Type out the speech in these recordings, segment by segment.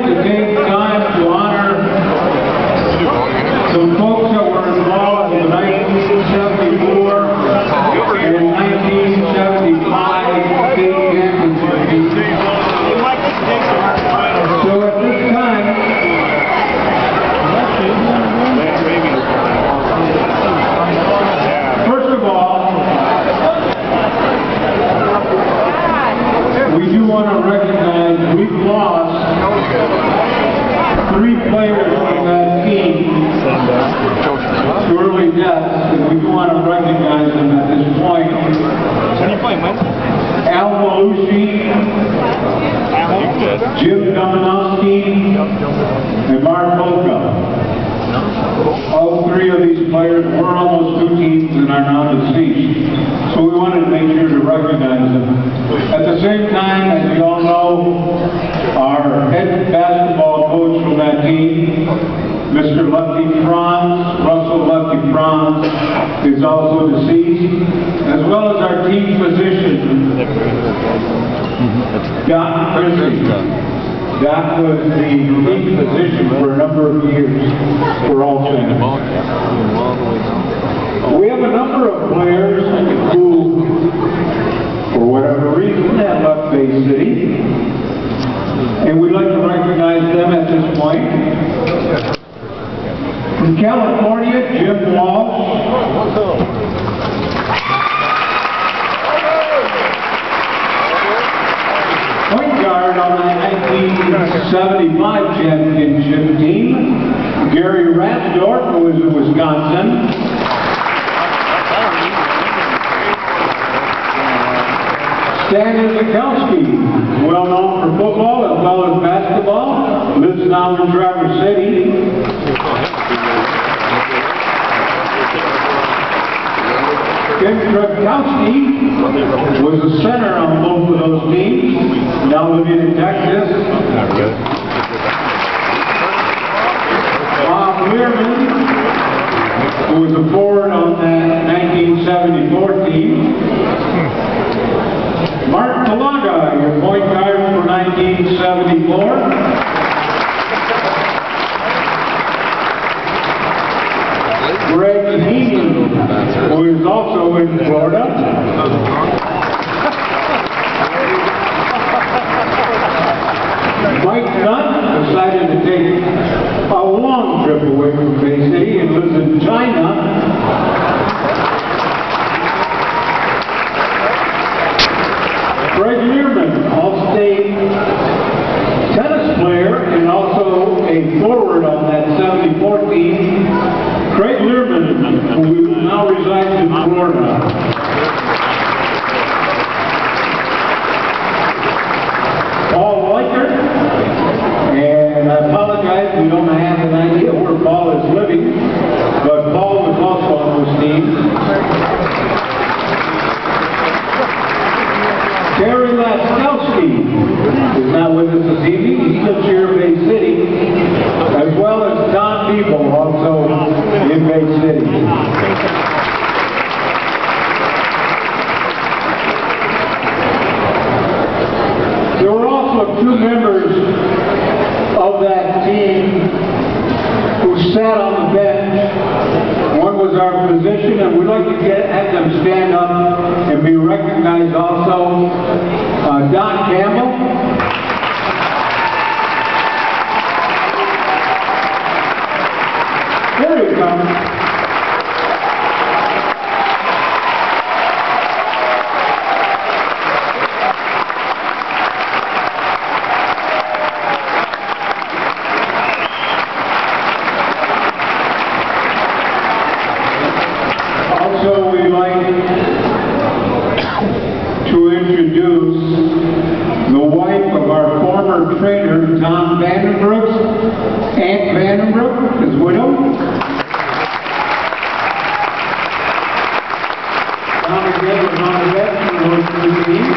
to take time to honor some folks that were involved in 1974 and 1975 state championships. So at this time, first of all, we do want to recognize we've lost 3 players from that team to early deaths, and we do want to recognize them at this point. Al Malushi, Jim Dominowski, and Mark Polka. All 3 of these players were on those 2 teams and are now deceased. So we wanted to make sure to recognize them. At the same time, as you all know, our head basketball coach from that team, Mr. Lucky Franz, Russell Lucky Franz, is also deceased, as well as our team physician, Doc Christie. Doc was the team physician for a number of years for all fans. We have a number of players who, for whatever reason, have left Bay City, and we'd like to recognize them at this point. From California, Jim Walsh. Point guard on the 1975 championship team, Gary Rasdorf, who is in Wisconsin. Stan Izakowski, well known for football as well as basketball, lives now in Traverse City. Kim Krakowski was a center on both of those teams, now living in Texas. Bob Learman, who was a forward on that 1974 team. Mark Talaga, your point guard for 1974. Greg Heaney, who is also in Florida. Mike Dunn decided to take a long trip away from Bay City and lives in China. Greg Learman, All-State tennis player and also a forward on that 74 team. Craig Learman, who now resides in Florida. Paul Weichert, and I apologize, we don't have an idea where Paul is living, but Paul was also on those teams. Terry Laskowski is not with us this evening. He lives here in Bay City, as well as Don Beeble, also in Bay City. There were also 2 members of that team who sat on the bench. One was our physician, and we'd like to have them stand up and be recognized also. Don Campbell. There he comes. Also, we'd like to introduce the wife of our former trainer, Tom Vandenbroek, Aunt Vandenbroek, his widow. Tom again is on the bench for those 2 teams.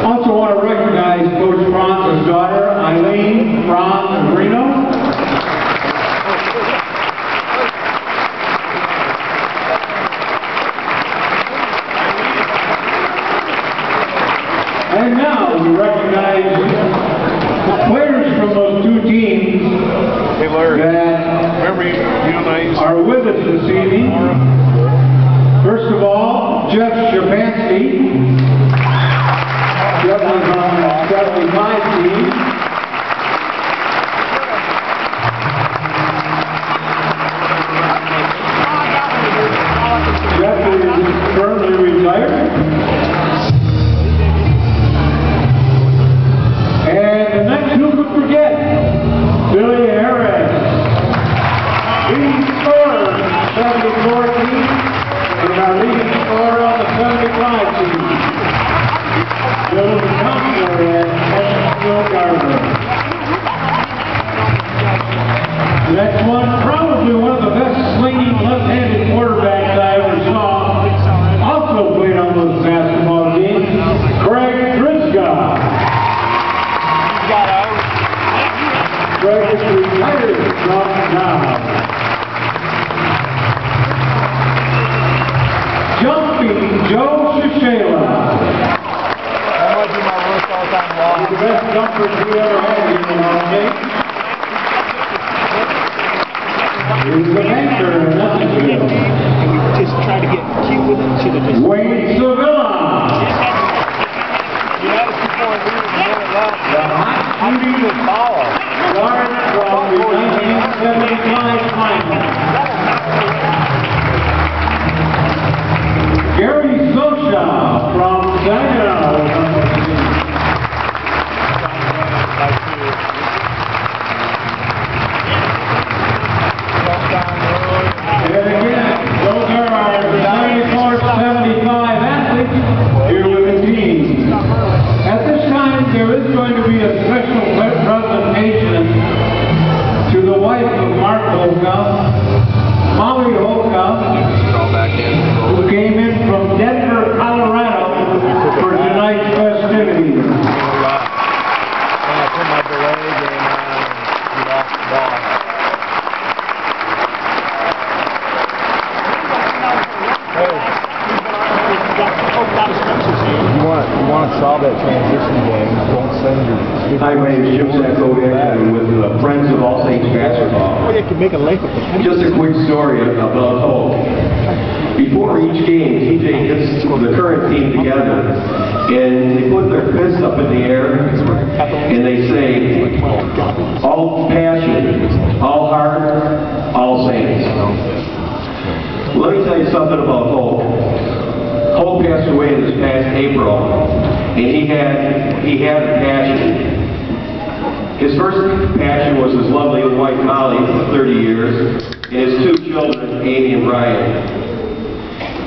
Also want to recognize Coach Franz's daughter, Eileen Franz Reno. And now we recognize players from those two teams that are with us this evening. First of all, Jeff Shapansky. Jeff was on the 75 team. Jeff is currently retired. And the next, who could forget? Billy Harris. Leading scorer, 74 team, and our leading scorer on the 75 team. Bill is a counselor at Hyacinth Gardner. The next one, probably one of the best slinging left-handed quarterbacks I ever saw. Also played on those basketball games, Craig Driscoll. Craig is retired from now. Jumping Joe Shishela. That might be my worst all-time long. The best jumpers we ever had in the game. He's the anchor in Nuttinsville. And we just try to get cute with it. Should have just... Wayne Sevilla. You had a 2-point lead with a minute left. The hot shooting follow. guard from the 1975 final. Gary Sosha from Saginaw. And again, those are our 94-75 athletes here with the team. At this time, there is going to be a special presentation to the wife of Mark Holka, Molly Holka, who came in from Denver, Colorado for tonight's festivities. And I put my delay game on and we lost the ball. You want to solve that transition game, don't send your... Hi, my name is Jim Sacco, and with Friends of All Saints Basketball. Well, you can make a lake of it. Just a quick story about Hulk. Before each game, TJ gets the current team together, and they put their fists up in the air, and they say, all passion, all heart, all saints. Let me tell you something about Hulk. Hulk passed away this past April, and he had a passion. His first passion was his lovely wife Molly for 30 years, and his two children, Amy and Brian.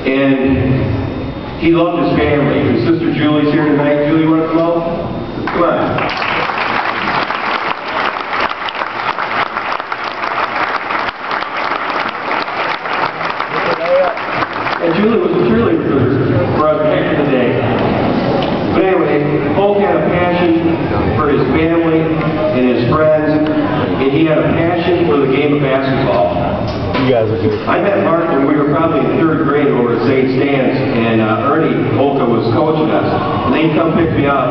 And he loved his family. His sister Julie's here tonight. Julie, you want to come out? Come on. And Julie was a cheerleader for us back in the day. But anyway, Hulk had a passion for his family and his friends, and he had a passion for the game of basketball. You guys are good. I met Mark when we were probably in 3rd grade over at St. Stan's, and Ernie Holka was coaching us. And they'd come pick me up,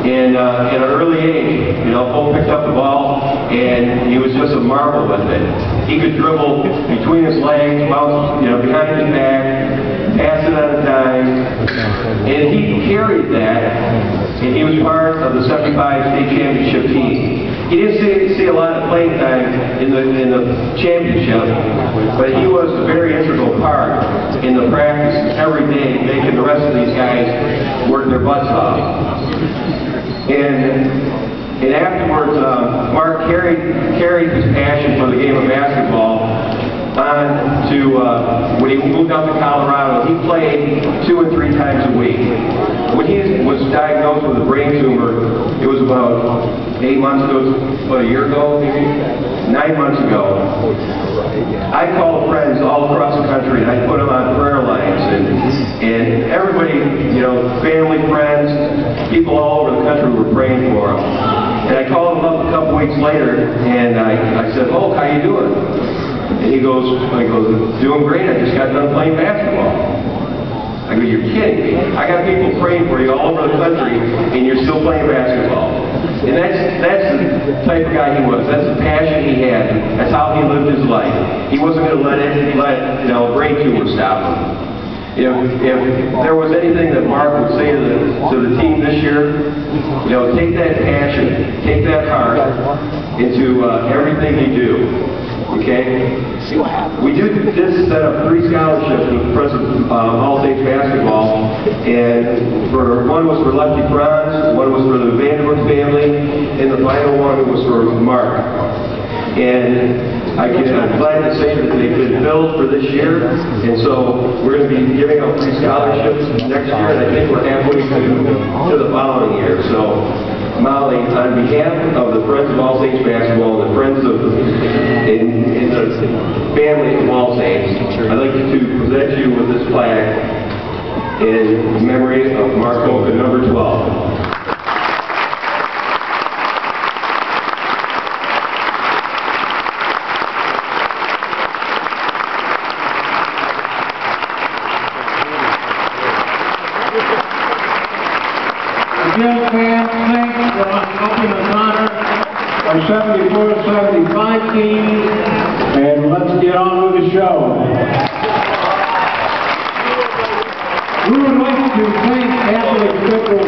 and at an early age, you know, Hulk picked up the ball, and he was just a marvel with it. He could dribble between his legs, bounce, you know, behind his back, pass it on a dime, and he carried that, and he was part of the 75 state championship team. He didn't see a lot of playing time in the championship, but he was a very integral part in the practice every day, making the rest of these guys work their butts off. And afterwards, Mark carried his passion for the game of basketball on to, when he moved out to Colorado, he played 2 or 3 times a week. When he was diagnosed with a brain tumor, it was about 8 months ago, about a year ago, maybe? 9 months ago. I called friends all across the country, and I put them on prayer lines, and everybody, you know, family, friends, people all over the country were praying for him. And I called him up a couple weeks later, and I said, Hulk, how you doing? And he goes, doing great, I just got done playing basketball. I I go, you're kidding me. I got people praying for you all over the country, and you're still playing basketball. And that's the type of guy he was. That's the passion he had. That's how he lived his life. He wasn't going to let a brain tumor stop him. If there was anything that Mark would say to the team this year, take that passion, take that heart into everything you do. Okay? We did set up 3 scholarships with the President of All Saints basketball, and one was for Lefty Franz, one was for the Vanderbilt family, and the final one was for Mark. And I'm glad to say that they've been filled for this year, and so we're going to be giving out 3 scholarships next year, and I think we're halfway to the following year. So, Molly, on behalf of the Friends of All Saints basketball and the Friends of in the family of All Saints, I'd like to present you with this flag in memory of Mark Polka, number 12. Again, fans, thanks for helping us honor our 74-75 team, and let's get on with the show. We would like to thank Catholic Federal